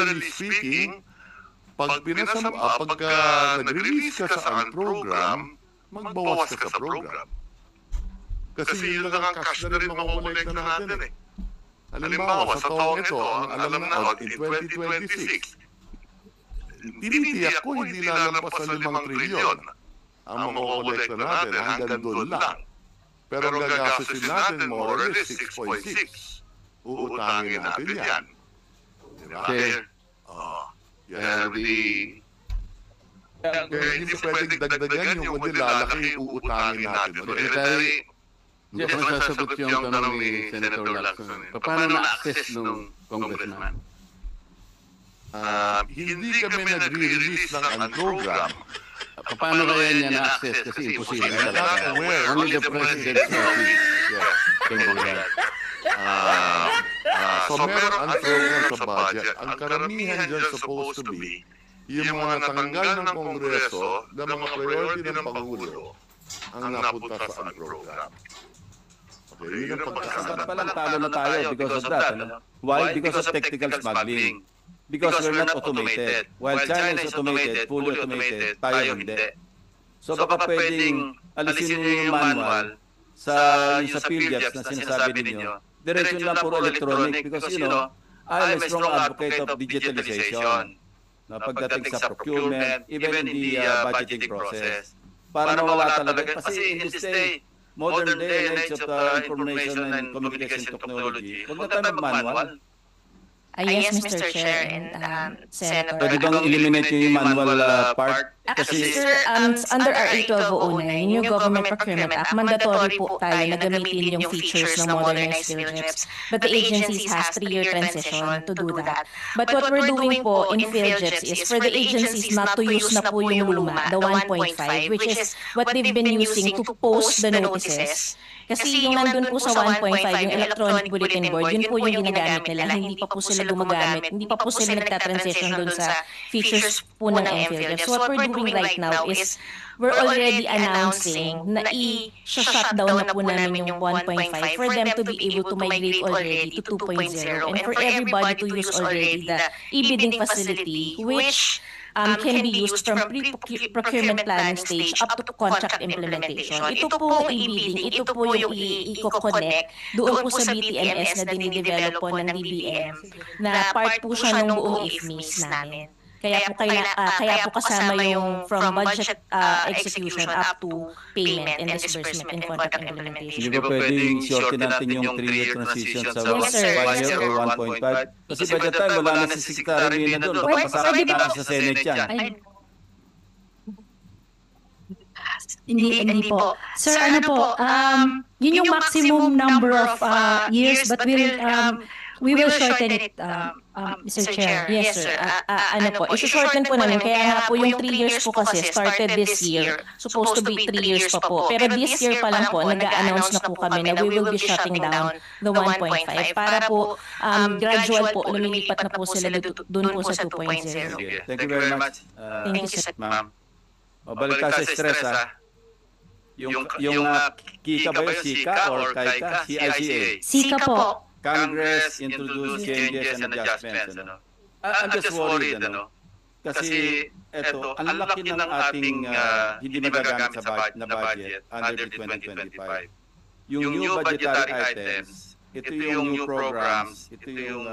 generally speaking, pagka nag-release ka sa ang program, magbawas ka sa program. Kasi yun lang ang cash na rin makukolekta natin eh. Halimbawa, sa taong ito, ang alam na in 2026, tinitiyak ko hindi lalampas sa 5 trilyon ang makukolekta natin hanggang doon lang. Pero ang gagastusin natin more or less 6.6. Uutangin natin yan. Diba? Okay. Kaya hindi pwedeng dagdagan yung kundi lalaki yung uutangin natin. Secretary, yes, masasagot yung tanong ni Senator Lacson. Paano na-access nung congressman? Hindi kami nag-release ng ang program. Paano kaya niya na-access? Kasi imposible talaga. Only the President's office can do that. So meron ang program sa budget. Ang karamihan dyan supposed to be yung mga natanggal ng Kongreso na mga priority ng Pangulo ang napunta sa ang program. Okay, yun ang pagkakasama. Dapat palang talo na tayo because of that. Ano? Why? Because of technical smuggling. Because we're not automated. While China is automated, fully automated, tayo hindi. So baka pwedeng alisin niyo yung manual sa PhilJets na sinasabi ninyo. Diretso lang puro electronic because I'm a strong advocate of digitalization. Na pagdating sa procurement, even in the budgeting process. Para mawala talaga. Kasi in this day, modern day and age of information and communication technology, huwag na tayo mag-manual. Yes, Mr. Chair and Senator. Pwede bang eliminate yung manual part? Actually, sir, under RA 1209, yung Government Procurement Act, mandatory po tayo na gamitin yung features ng modernized PhilJets. But the agencies has 3-year transition to do that. But what we're doing po in PhilJets is for the agencies not to use na po yung luma, the 1.5, which is what they've been using to post the notices. Kasi yung nandun po sa 1.5, yung electronic bulletin board, yun po yung ginagamit nila. Hindi pa po sila gumagamit. Hindi pa po sila nagta-transition dun sa features po ng PhilJets. So what we're doing right now is we're already announcing na i-shutdown na po namin yung 1.5 for them to be able to migrate already to 2.0 and for everybody to use already the e-bidding facility which can be used from pre-procurement planning stage up to contract implementation. Ito po e-bidding, ito po yung i-connect doon po sa BTMS na dinidevelop po ng DBM na part po siya ng buong IFMIS namin. Kaya po kasama yung from budget execution up to payment and disbursement and contract implementation. Hindi ba pwedeng shorten natin yung 3-year transition sa 1 year or 1.5? Kasi by the time wala na si Secretary Mina doon, baka pasakit na sa Senate yan. Hindi po. Sir, ano po, yun yung maximum number of years but we will shorten it, Mr. Chair. Yes, sir. Isi-shorten po namin. Kaya nga po yung 3 years po kasi started this year. Supposed to be 3 years pa po. Pero this year pa lang po, nag-a-announce na po kami na we will be shutting down the 1.5 para po gradual po, lumilipat na po sila doon po sa 2.0. Thank you very much. Thank you, sir. Ma'am. Mabalik tayo sa stress Yung Kika ba yun? Sika or Kaika? CICA? Sika po. Congress introduced changes and adjustments. I'm just worried, kasi eto, ang laki ng ating hindi magagamit sa budget under the 2025. Yung new budgetary items, ito yung new programs, ito yung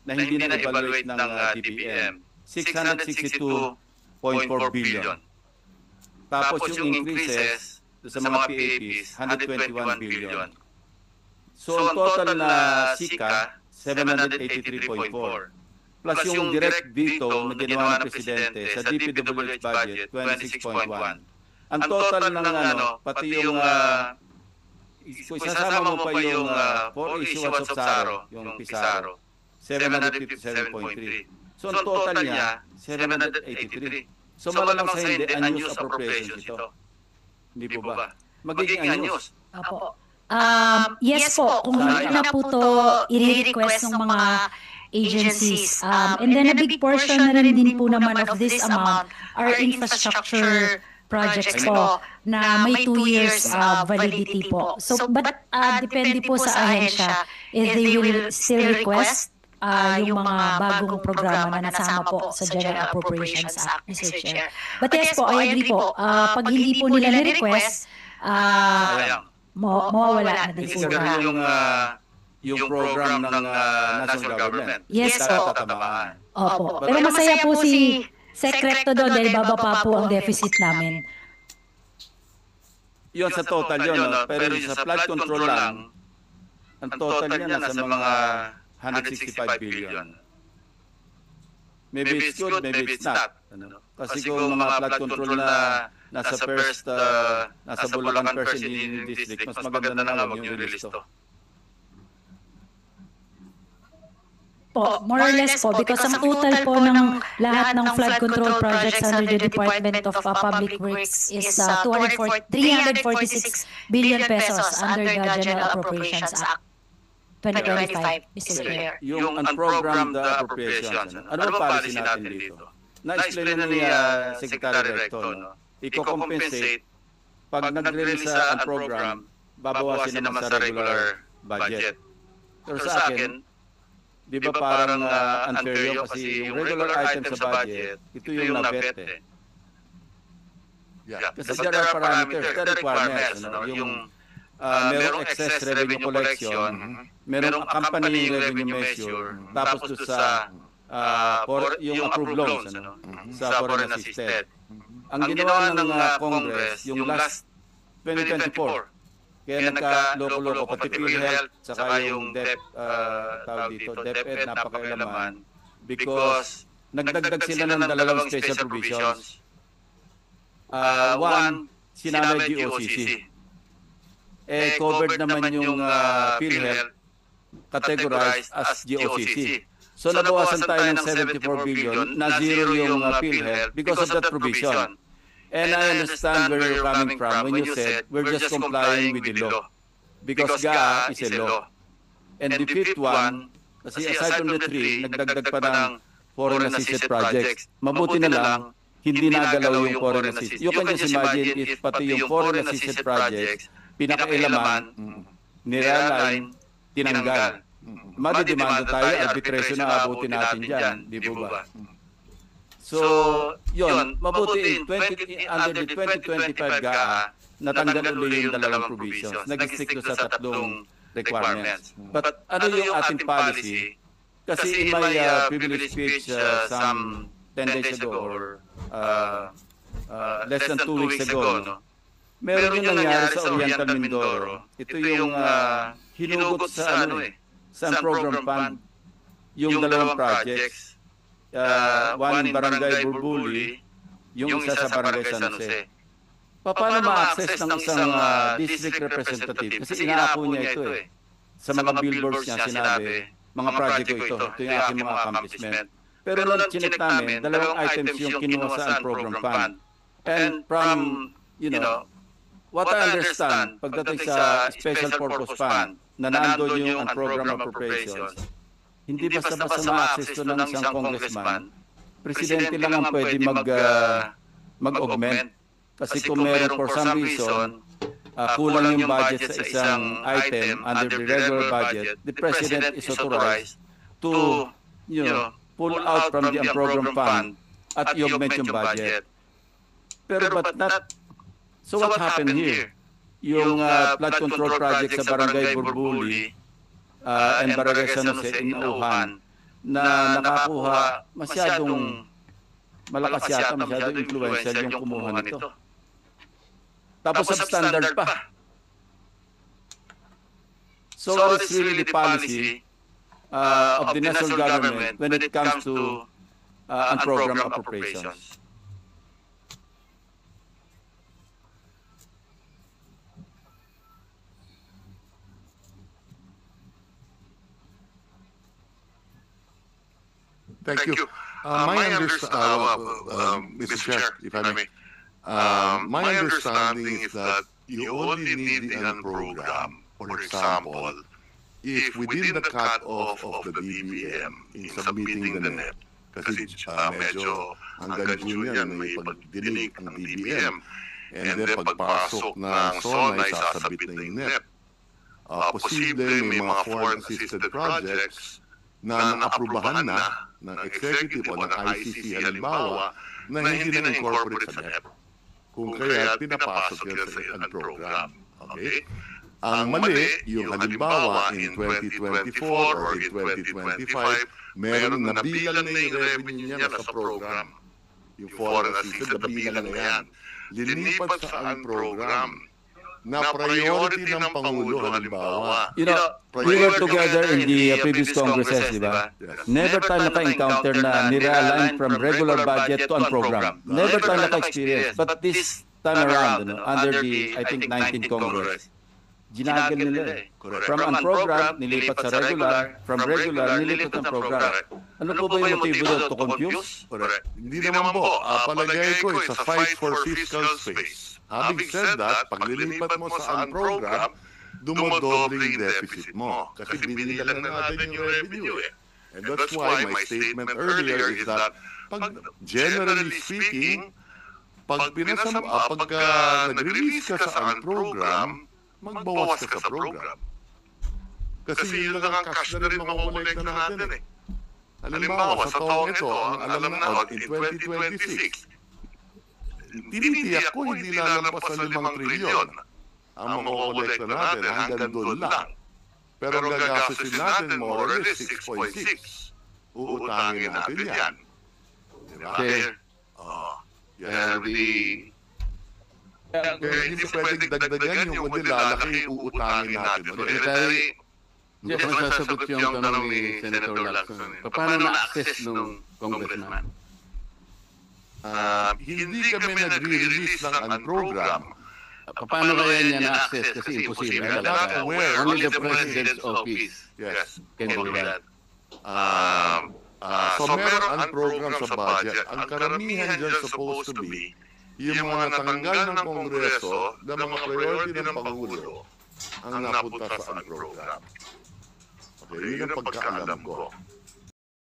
na hindi na-evaluate ng DBM, 662.4 billion. Tapos yung increases sa mga PAPs, 121 billion. So, ang total na SICA, 783.4. Plus yung direct veto na ginawa ng Presidente sa DPWH budget, 26.1. Ang total ng pati yung, isasama mo pa yung for issuance of SARO, yung PISARO, 757.3. So, ang total niya, 783. So, malamang sa hindi, unused appropriations ito. Hindi po ba? Magiging unused. Apo. Yes po, kung hindi na po to i-request ng mga agencies. And then a big portion na rin din po naman of this amount are infrastructure projects po na may 2 years validity po. So, but depende po sa ahensya if they will still request yung mga bagong programa na nasama po sa General Appropriations Act, Mr. Chair. But yes po, I agree po. Pag hindi po nila ni-request, mawawala na din po. Yung program ng national government. Yes po. Tatamaan. Opo. Pero masaya po si Secreto doon dahil bababa po ang deficit namin. Yun sa total yun, no? Pero yung sa flood control lang, ang total niya nasa mga 165 billion. Maybe it's good, maybe it's not. Ano? Kasi kung mga flood control na nasa first, nasa Bulacan First Engineering District, mas maganda na lang huwag yung release to. Po, more or less po, because ang total po ng lahat ng flood control projects under the Department of Public Works is 346 billion pesos under the General Appropriations Act 2025, Mr. Chair. Yung unprogrammed appropriations, ano ba policy natin dito? Na-explain na ni Secretary Recto, no? I-compensate pag nag-release sa unprogram, babawasin naman sa regular budget. Pero sa akin, di ba parang unfair yun kasi yung regular item sa budget, ito yung na-bet eh. Yeah. Kasi there are parameters, there are requirements. No? Yung merong excess revenue collection, merong accompanying revenue measure, tapos doon sa yung approved loans sa foreign assisted. Ang ginawa ng Congress, yung last 2024, kaya nagka-loko-loko, pati PhilHealth, saka yung tawag dito, DepEd, napakailaman because nagdagdag sila ng dalawang special provisions. One, sinabi GOCC. Covered naman yung PhilHealth, categorized as GOCC. So nabawasan tayo ng 74 billion, na zero yung PhilHealth because of that provision. And I understand where you're coming from when you said we're just complying with the law. Because GAA is a law. And the fifth one, kasi aside from the three, nagdagdag pa ng foreign assisted projects. Mabuti na lang, hindi nagalaw yung foreign assisted. You can just imagine if pati yung foreign assisted projects, pinakailaman, nirealign, tinanggal. Madidemanda tayo, arbitration na abutin natin dyan, di ba? So, yun, mabuti under the 2025 GAA, natanggal ulit yung dalawang provisions. Nag-stick sa tatlong requirements. But ano yung ating policy? Kasi in my privilege speech some 10 days ago or less than 2 weeks ago, no? Meron yung nangyari sa Oriental Mindoro. Ito yung hinugot sa sa program fund, yung dalawang projects. One in Barangay Burbuli, yung isa sa Barangay San Jose. Paano ma-access ng isang district representative? Kasi inaako niya ito eh. Sa mga billboards niya sinabi, mga project ko ito yung aking mga accomplishment. Pero nung chinek namin, dalawang items yung kinuha sa program fund. And from, what I understand, pagdating sa special purpose fund, na nandun yung program appropriations, hindi basta-basta ma-access to ng isang congressman. Presidente lang ang pwede mag-augment. Kasi kung meron for some reason, kulang yung budget sa isang item under the regular budget, the President is authorized to, pull out from the program fund at i-augment yung budget. Pero but not, so what happened here? Yung flood control project sa Barangay Burbuli, and Barangay San Jose in Auhan na nakakuha masyadong malakas yata, masyadong influential yung kumuha nito. Tapos substandard pa. So what is really the policy of the national government when it comes to unprogrammed appropriations? Thank you. Mr. Chair, if I may, my understanding is that you only need the program. For example, if within the cut-off of the BBM in submitting the NEP, kasi medyo hanggang June yan, may pagdinig ang BBM, and then pagpasok ng SONA, sasabit na yung NEP. Posible may mga foreign-assisted projects na naaprubahan na ng executive o ng ICC halimbawa na hindi na incorporate sa NEP. Kung kaya pinapasok yan sa UN program. Okay? Ang mali, yung halimbawa in 2024 or in 2025, meron nabilang na yung revenue niya sa program. Yung foreign assistance, nabilang na yan. Linipat sa ang program na priority ng Pangulo halimbawa. You know, we were together in the previous congresses, di ba? Yes. Never tayo naka-encounter na nire-align from regular budget to program. Never tayo naka-experience. But this time around, under the, I think, 19th Congress, ginagal nila eh. From program, nilipat sa regular. From regular, nilipat sa program. Ano po ba yung motibo doon? To confuse? Correct. Hindi naman po. Palagay ko, it's a fight for fiscal space. Having said that, pag lilipat mo sa program, dumodoble yung deficit mo. Kasi binilang na natin yung revenue eh. And that's why my statement earlier is that, generally speaking, pag nag-release ka sa program, magbawas ka sa program. Kasi yun lang ang cash na rin makukolekta natin eh. Halimbawa, sa taong ito, ang alam na in 2026, tinitiyak ko hindi lalampas sa 5 trilyon ang makukolekta natin hanggang doon lang. Pero gagastusin natin more or less 6.6. Uutangin natin yan. Diba? Okay. Kaya hindi pwedeng dagdagan yung kundi lalaki yung uutangin natin. Secretary, yes, masasagot yung tanong ni Senator Lacson. Paano na-access nung congressman? Hindi kami nagre-release ng program. Paano kaya niya na-access? Kasi imposible talaga. Only the President's office Yes. can do that. So meron ang program sa budget. Ang karamihan dyan supposed to be yung mga natanggal ng Kongreso na mga priority ng Pangulo ang napunta sa program. Okay, yun ang pagkaalam ko.